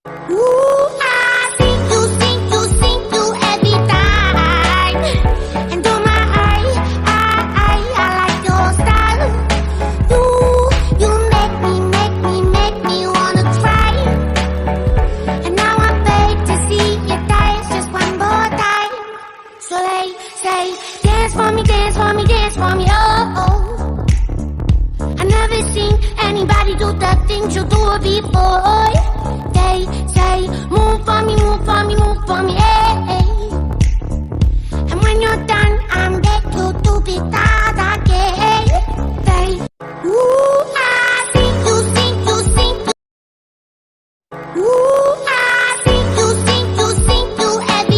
Ooh, I see you every time. And oh my, I like your style. You make me wanna cry. And now I beg to see you dance just one more time. So they say, dance for me, dance for me, dance for me, oh. I never seen anybody do the things you do before. They say, move for me, move for me, move for me, hey. And when you're done,